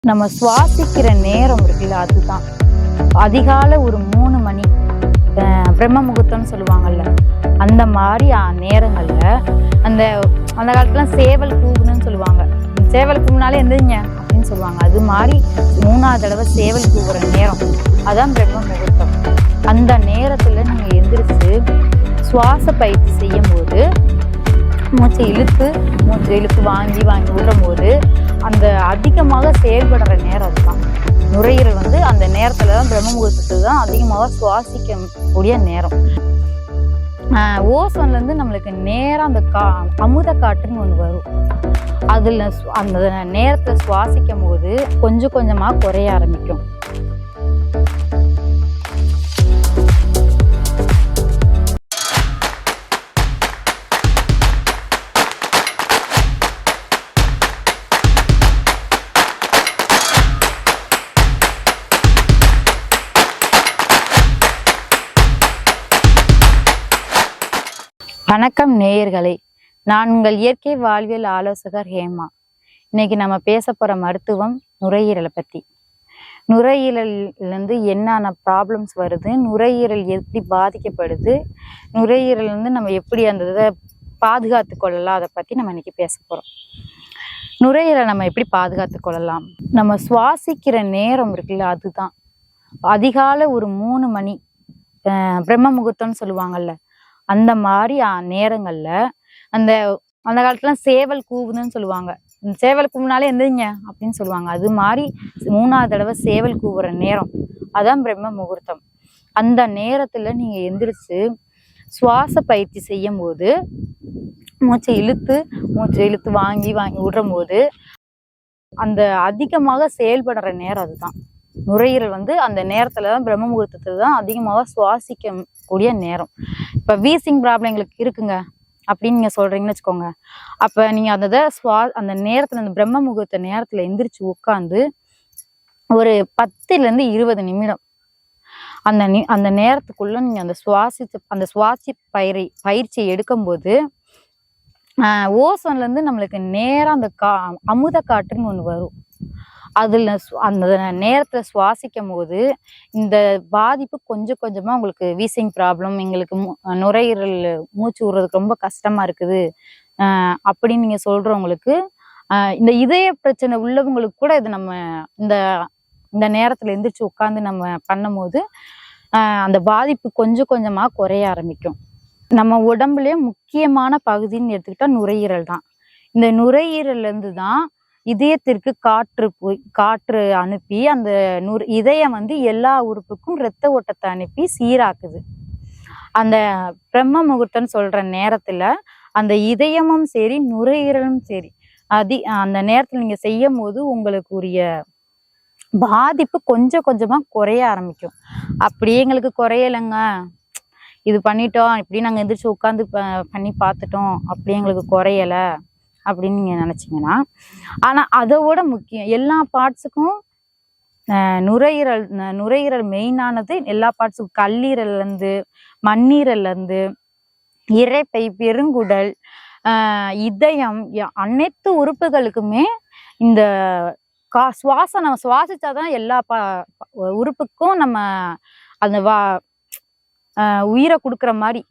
நம்ம சுவாசிக்கிற நேரம் இருக்குல்ல, அதுதான் அதிகாலை ஒரு 3 மணி பிரம்ம முகூர்த்தம்னு சொல்லுவாங்கல்ல, அந்த மாதிரி நேரங்கள்ல அந்த அந்த காலத்துல சேவல் கூவுன்னு சொல்லுவாங்க. சேவல் கூவுனாலே எந்திரிங்க அப்படின்னு சொல்லுவாங்க. அது மாதிரி 3ஆவது தடவை சேவல் கூவுற நேரம், அதான் பிரம்ம முகூர்த்தம். அந்த நேரத்துல நீங்க எந்திரிச்சு சுவாச பயிற்சி செய்யும் போது மூச்சை இழுத்து வாங்கி விடுறும் போது அந்த அதிகமாக செயல்படுற நேரம் அதுதான். நுரையீரல் அந்த நேரத்துல தான் பிரம்ம முகூர்த்தத்துல தான் அதிகமாக சுவாசிக்க கூடிய நேரம். ஓசோன்ல இருந்து நம்மளுக்கு நேரம் அந்த அமுத காற்றுன்னு ஒண்ணு வரும். அதுல அந்த நேரத்துல சுவாசிக்கும் போது கொஞ்சம் கொஞ்சமா குறைய ஆரம்பிக்கும். வணக்கம் நேயர்களே, நான் உங்கள் இயற்கை வாழ்வியல் ஆலோசகர் ஹேமா. இன்னைக்கு நம்ம பேச போற மருத்துவம் நுரையீரலை பத்தி. நுரையீரலிருந்து என்னென்ன ப்ராப்ளம்ஸ் வருது, நுரையீரல் எப்படி பாதிக்கப்படுது, நுரையீரல் நம்ம எப்படி அந்த இதை பாதுகாத்து கொள்ளலாம், அதை பத்தி நம்ம இன்னைக்கு பேச போறோம். நுரையீரலை நம்ம எப்படி பாதுகாத்து கொள்ளலாம்? நம்ம சுவாசிக்கிற நேரம் இருக்குல்ல, அதுதான் அதிகாலை ஒரு 3 மணி பிரம்ம முகூர்த்தம்னு சொல்லுவாங்கல்ல, அந்த மாதிரி நேரங்கள்ல அந்த அந்த காலத்துல சேவல் கூவுன்னு சொல்லுவாங்க. சேவல் கூவுனாலே எந்திரிங்க அப்படின்னு சொல்லுவாங்க. அது மாதிரி 3ஆவது தடவை சேவல் கூவுற நேரம், அதான் பிரம்ம முகூர்த்தம். அந்த நேரத்துல நீங்க எந்திரிச்சு சுவாச பயிற்சி செய்யும் போது மூச்சை இழுத்து வாங்கி விடுறும் போது அந்த அதிகமாக செயல்படுற நேரம் அதுதான். நுரையீரல் அந்த நேரத்துலதான் பிரம்ம முகூர்த்தத்துல தான் அதிகமாக சுவாசிக்க கூடிய நேரம். இப்ப வீசிங் ப்ராப்ளம் எங்களுக்கு இருக்குங்க அப்படின்னு நீங்க சொல்றீங்கன்னு வச்சுக்கோங்க. அப்ப நீங்க அந்த நேரத்துல அந்த பிரம்ம முகூர்த்த நேரத்துல எந்திரிச்சு உட்காந்து ஒரு 10 இருந்து 20 நிமிடம் அந்த நேரத்துக்குள்ள நீங்க அந்த சுவாசி பயிற்சியை எடுக்கும்போது ஓசோன்ல இருந்து நம்மளுக்கு நேரம் அந்த அமுத காற்றுன்னு ஒண்ணு வரும். அதுல அந்த நேரத்துல சுவாசிக்கும் போது இந்த பாதிப்பு கொஞ்சம் கொஞ்சமா உங்களுக்கு வீசிங் ப்ராப்ளம், எங்களுக்கு நுரையீரல் மூச்சு விடுறதுக்கு ரொம்ப கஷ்டமா இருக்குது அப்படின்னு நீங்க சொல்றவங்களுக்கு, இந்த இதய பிரச்சனை உள்ளவங்களுக்கு கூட இது நம்ம இந்த நேரத்துல எந்திரிச்சு உட்காந்து நம்ம பண்ணும் போது அந்த பாதிப்பு கொஞ்சம் கொஞ்சமா குறைய ஆரம்பிக்கும். நம்ம உடம்புலயே முக்கியமான பகுதின்னு எடுத்துக்கிட்டா நுரையீரல் தான். இந்த நுரையீரல்ல இருந்து தான் இதயத்திற்கு காற்று அனுப்பி அந்த இதயம் எல்லா உறுப்புக்கும் இரத்த ஓட்டத்தை அனுப்பி சீராக்குது. அந்த பிரம்ம முகூர்த்தம்னு சொல்ற நேரத்துல அந்த இதயமும் சரி நுரையீரலும் சரி அந்த நேரத்துல நீங்க செய்யும் போது உங்களுக்கு உரிய பாதிப்பு கொஞ்சம் கொஞ்சமா குறைய ஆரம்பிக்கும். அப்படியே எங்களுக்கு குறையலைங்க, இது பண்ணிட்டோம், இப்படி நாங்க எந்திரிச்சு உட்காந்து பண்ணி பார்த்துட்டோம், அப்படி எங்களுக்கு குறையல அப்படின்னு நீங்க நினைச்சீங்கன்னா, ஆனா அதோட முக்கியம் எல்லா பார்ட்ஸுக்கும் நுரையீரல் மெயினானது. எல்லா பார்ட்ஸுக்கும் கல்லீரல்ல இருந்து மண்ணீரல்ல இருந்து இரைப்பை, பெருங்குடல், இதயம், அனைத்து உறுப்புகளுக்குமே இந்த சுவாசம் நம்ம சுவாசிச்சாதான் எல்லா உறுப்புக்கும் நம்ம அந்த உயிரை கொடுக்குற மாதிரி,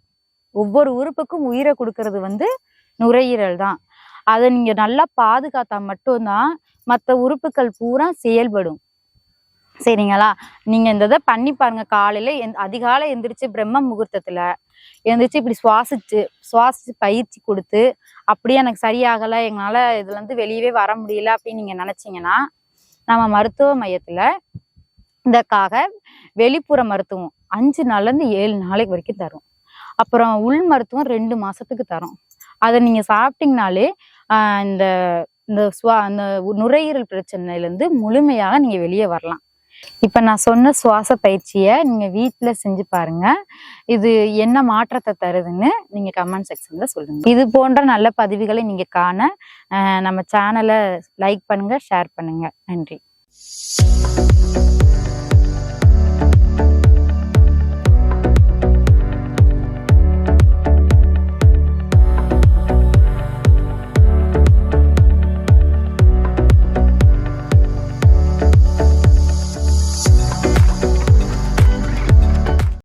ஒவ்வொரு உறுப்புக்கும் உயிரை கொடுக்கறது நுரையீரல் தான். அதை நீங்க நல்லா பாதுகாத்தா மட்டும்தான் மற்ற உறுப்புகள் பூரா செயல்படும். சரிங்களா? நீங்க இந்த இதை பண்ணி பாருங்க. காலையில அதிகாலை எந்திரிச்சு பிரம்ம முகூர்த்தத்துல எந்திரிச்சு இப்படி சுவாசிச்சு பயிற்சி கொடுத்து, அப்படியே எனக்கு சரியாகலை, எங்களால இதுல வெளியவே வர முடியல அப்படின்னு நீங்க நினைச்சீங்கன்னா, நம்ம மருத்துவ மையத்துல இதற்காக வெளிப்புற மருத்துவம் 5 நாள்ல இருந்து 7 நாளைக்கு வரைக்கும் தரும். அப்புறம் உள் மருத்துவம் 2 மாசத்துக்கு தரும். அதை நீங்க சாப்பிட்டீங்கனாலே இந்த நுரையீரல் பிரச்சனையிலேருந்து முழுமையாக நீங்க வெளியே வரலாம். இப்ப நான் சொன்ன சுவாச பயிற்சியை நீங்க வீட்டுல செஞ்சு பாருங்க. இது என்ன மாற்றத்தை தருதுன்னு நீங்க கமெண்ட் செக்ஷன்ல சொல்லுங்க. இது போன்ற நல்ல பதிவுகளை நீங்க காண நம்ம சேனலை லைக் பண்ணுங்க, ஷேர் பண்ணுங்க. நன்றி.